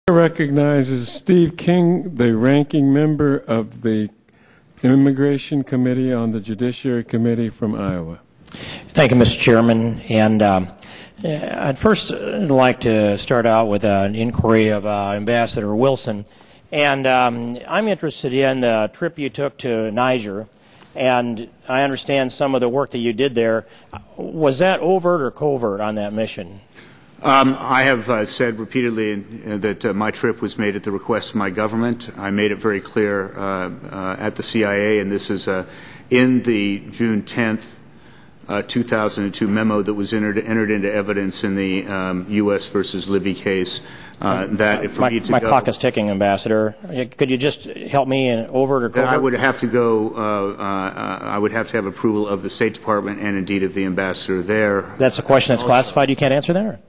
Recognizes Steve King, the ranking member of the Immigration Committee on the Judiciary Committee from Iowa. Thank you, Mr. Chairman. And I'd first like to start out with an inquiry of Ambassador Wilson. And I'm interested in the trip you took to Niger. And I understand some of the work that you did there. Was that overt or covert on that mission? I have said repeatedly that my trip was made at the request of my government. I made it very clear at the CIA, and this is in the June 10th, 2002 memo that was entered into evidence in the U.S. versus Libya case. That for me to my clock is ticking, Ambassador. Could you just help me in overt or covert? I would have to go. I would have to have approval of the State Department and indeed of the ambassador there. That's a question that's classified. You can't answer that.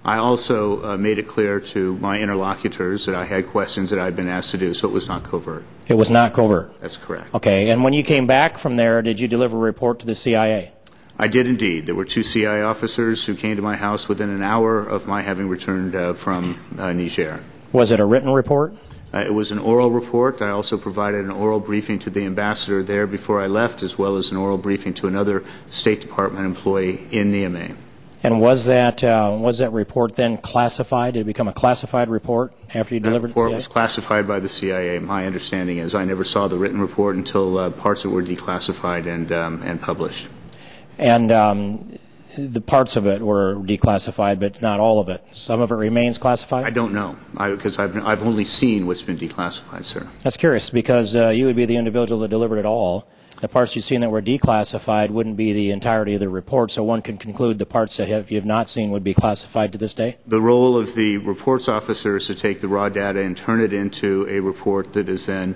I also made it clear to my interlocutors that I had questions that I'd been asked to do, so it was not covert. It was not covert? That's correct. Okay, and when you came back from there, did you deliver a report to the CIA? I did indeed. There were 2 CIA officers who came to my house within an hour of my having returned from Niger. Was it a written report? It was an oral report. I also provided an oral briefing to the ambassador there before I left, as well as an oral briefing to another State Department employee in Niamey. And was that report then classified? Did it become a classified report after you delivered it to the CIA? The report was classified by the CIA. My understanding is I never saw the written report until parts of it were declassified and published. And the parts of it were declassified, but not all of it. Some of it remains classified? I don't know, because I've only seen what's been declassified, sir. That's curious, because you would be the individual that delivered it all. The parts you've seen that were declassified wouldn't be the entirety of the report, so one can conclude the parts that you've not seen would be classified to this day? The role of the reports officer is to take the raw data and turn it into a report that is then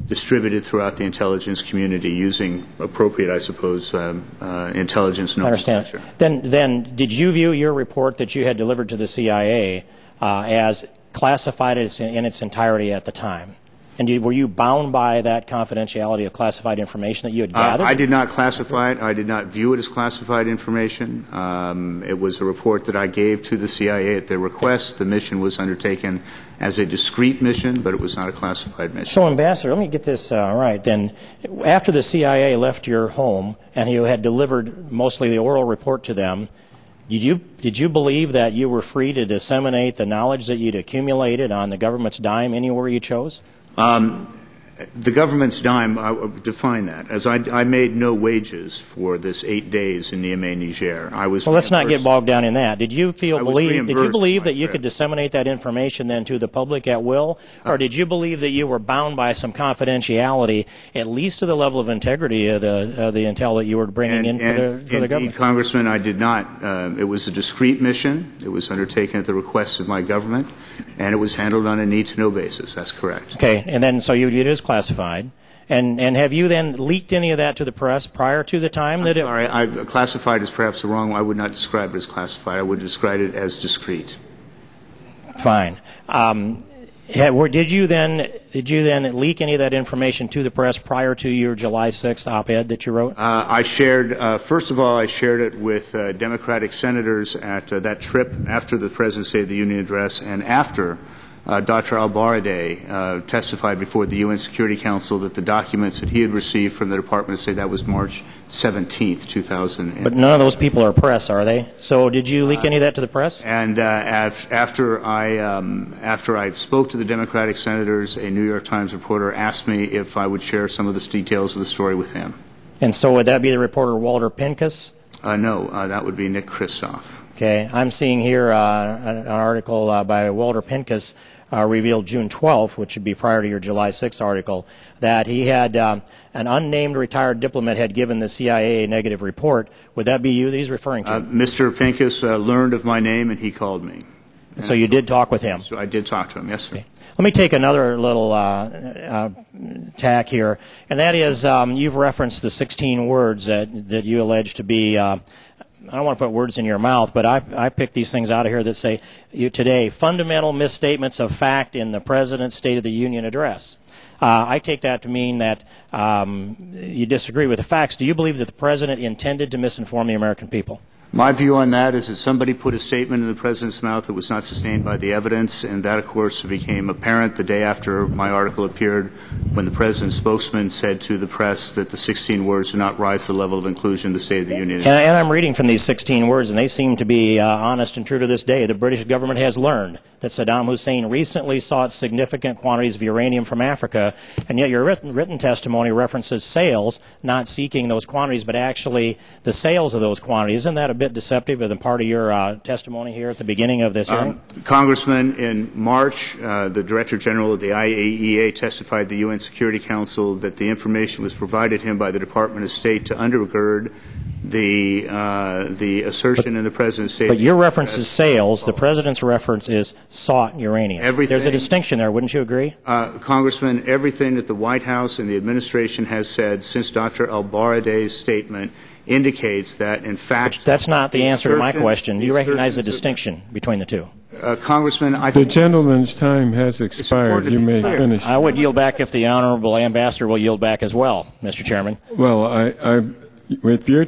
distributed throughout the intelligence community using appropriate, I suppose, intelligence nomenclature. I understand. Then did you view your report that you had delivered to the CIA as classified in its entirety at the time? And were you bound by that confidentiality of classified information that you had gathered? I did not classify it. I did not view it as classified information. It was a report that I gave to the CIA at their request. The mission was undertaken as a discrete mission, but it was not a classified mission. So, Ambassador, let me get this right. Then, after the CIA left your home and you had delivered mostly the oral report to them, did you believe that you were free to disseminate the knowledge that you'd accumulated on the government's dime anywhere you chose? The government's dime, I would define that as I made no wages for this 8 days in Niamey, Niger. Well, let's not get bogged down in that. Did you believe that you could disseminate that information then to the public at will, or did you believe that you were bound by some confidentiality, at least to the level of integrity of the intel that you were bringing in for the government? Congressman, I did not. It was a discrete mission. It was undertaken at the request of my government, and it was handled on a need-to-know basis. That's correct. Okay, and then so it is classified. And have you then leaked any of that to the press prior to the time that it... I'm sorry, classified is perhaps the wrong one. I would not describe it as classified. I would describe it as discreet. Fine. Did you then leak any of that information to the press prior to your July 6th op-ed that you wrote? I shared, first of all, I shared it with Democratic senators at that trip after the President's State of the Union address and after Dr. Al-Baradei testified before the UN Security Council that the documents that he had received from the Department of State, that was March 17th, 2000. But none of those people are press, are they? So did you leak any of that to the press? And after I spoke to the Democratic senators, a New York Times reporter asked me if I would share some of the details of the story with him. And so would that be the reporter Walter Pincus? No, that would be Nick Kristof. Okay, I'm seeing here an article by Walter Pincus revealed June 12th, which would be prior to your July 6th article, that he had an unnamed retired diplomat had given the CIA a negative report. Would that be you that he's referring to? Mr. Pincus learned of my name and he called me. So you did talk with him? So I did talk to him, yes, sir. Okay. Let me take another little tack here, and that is you've referenced the 16 words that you allege to be I don't want to put words in your mouth, but I picked these things out of here that say today, fundamental misstatements of fact in the President's State of the Union address. I take that to mean that you disagree with the facts. Do you believe that the President intended to misinform the American people? My view on that is that somebody put a statement in the President's mouth that was not sustained by the evidence, and that, of course, became apparent the day after my article appeared when the President's spokesman said to the press that the 16 words do not rise to the level of inclusion in the State of the Union. And I'm reading from these 16 words, and they seem to be honest and true to this day. The British government has learned that Saddam Hussein recently sought significant quantities of uranium from Africa, and yet your written testimony references sales, not seeking those quantities, but actually the sales of those quantities. Isn't that a bit deceptive as a part of your testimony here at the beginning of this hearing? Congressman, in March, the Director General of the IAEA testified to the UN Security Council that the information was provided him by the Department of State to undergird the assertion in the President's statement. But your reference is sales. The President's reference is sought uranium. There's a distinction there, wouldn't you agree? Congressman, everything that the White House and the administration has said since Dr. al-Baradei's statement indicates that, in fact... That's not the answer to my question. Do you recognize the distinction between the two? Congressman, I think... The gentleman's time has expired. You may finish. I would yield back if the Honorable Ambassador will yield back as well, Mr. Chairman. Well, with your